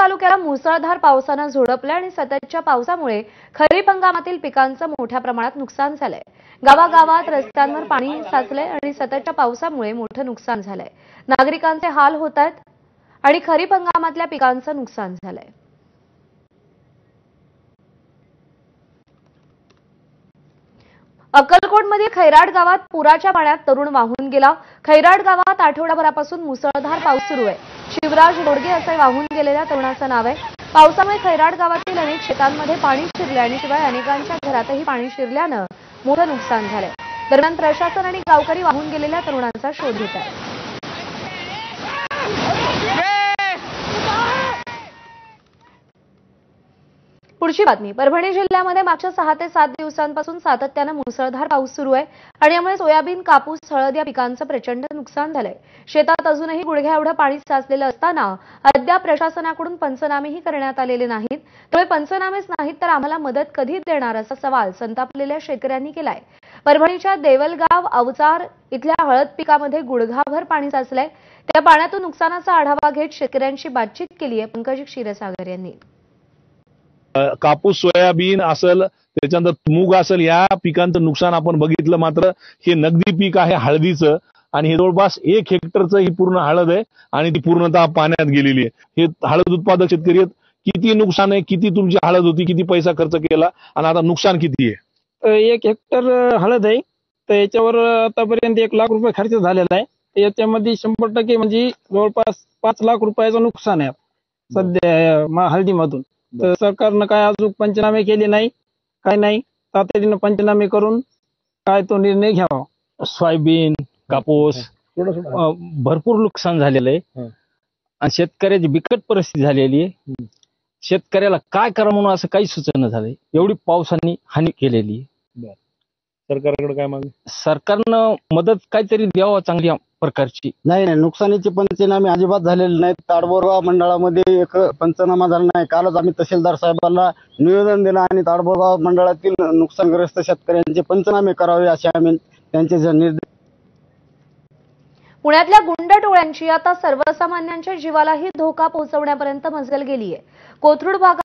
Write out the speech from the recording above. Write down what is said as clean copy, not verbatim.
तालुक्याला मुसळधार पावसाने झोडपले आणि सततच्या पावसामुळे खरीप हंगामातील पिकांचं मोठ्या प्रमाणात नुकसान झालंय। गावागावात रस्त्यांवर पाणी साचलंय आणि सततच्या पावसामुळे मोठं नुकसान झालंय। नागरिकांचे हाल होत आहेत आणि खरीप हंगामातल्या पिकांचं नुकसान झालंय। अक्कलकोटमध्ये खैराट गावात पुराच्या पाण्यात तरुण वाहून गेला। खैराट गावात आठवडाभरापासून मुसळधार पाऊस सुरू आहे। शिवराज रोडगे असे वाहून गेलेल्या तरुणाचं नाव आहे। पावसामुळे खैराट गावातील अनेक शेतांमध्ये पाणी शिरले आणि शिवाय अनेकांच्या घरातही पाणी शिरल्यानं मोठं नुकसान झालंय। दरम्यान प्रशासन आणि गावकरी वाहून गेलेल्या तरुणांचा शोध घेत आहेत। पुढची बातमी। परभणी जिल्ह्यामध्ये मागच्या 6 ते 7 दिवसांपासून सातत्याने मुसळधार पाऊस सुरू आहे आणि यामुळे सोयाबीन, कापूस, हळद या पिकांचं प्रचंड नुकसान झालंय। शेतात अजूनही गुडघ्या एवढं पाणी साचलेलं असताना अद्याप प्रशासनाकडून पंचनामेही करण्यात आलेले नाहीत। त्यामुळे पंचनामेच नाहीत तर आम्हाला मदत कधी देणार असा सवाल संतापलेल्या शेतकऱ्यांनी केलाय। परभणीच्या देवलगाव अवचार इथल्या हळद पिकामध्ये गुडघाभर पाणी साचलंय। त्या पाण्यातून नुकसानाचा आढावा घेत शेतकऱ्यांशी बातचीत केली आहे पंकज क्षीरसागर यांनी। कापूस, सोयाबीन असेल, त्याच्यानंतर मूग असेल, या पिकांचं नुकसान आपण बघितलं। मात्र हे नगदी पीक आहे हळदीचं आणि हे जवळपास 1 हेक्टरचं ही पूर्ण हळद आहे आणि ती पूर्णतः पाण्यात गेलेली आहे। हे हळद उत्पादक शेतकरी आहेत। किती नुकसान आहे, किती तुमची हळद होती, किती पैसा खर्च केला आणि आता नुकसान किती आहे? 1 हेक्टर हळद आहे, तर याच्यावर आतापर्यंत 1 लाख रुपये खर्च झालेला आहे। याच्यामध्ये 100% म्हणजे जवळपास 5 लाख रुपयाचं नुकसान आहे सध्या हळदीमधून। तर सरकारनं काय अजून पंचनामे केले नाही, काय नाही। तातडीनं पंचनामे करून काय तो निर्णय घ्यावा। सोयाबीन, कापूस भरपूर नुकसान झालेलं आहे आणि शेतकऱ्याची बिकट परिस्थिती झालेली आहे। शेतकऱ्याला काय करावं म्हणून असं काही सुचना झालंय। एवढी पावसाने हानी केलेली आहे। सरकारकडे काय मागणी? सरकारनं मदत काहीतरी द्यावं चांगल्या प्रकारची। नाही, नुकसानीचे पंचनामे अजिबात झालेले नाहीत। ताडबोरगाव मंडळामध्ये एक पंचनामा झाला नाही। कालच आम्ही तहसीलदार साहेबांना निवेदन दिलं आणि ताडबोरगाव मंडळातील नुकसानग्रस्त शेतकऱ्यांचे पंचनामे करावे असे आम्ही त्यांचे निर्देश। पुण्यातल्या गुंड टोळ्यांची आता सर्वसामान्यांच्या जीवालाही धोका पोहोचवण्यापर्यंत मजल गेली आहे। कोथरूड भागात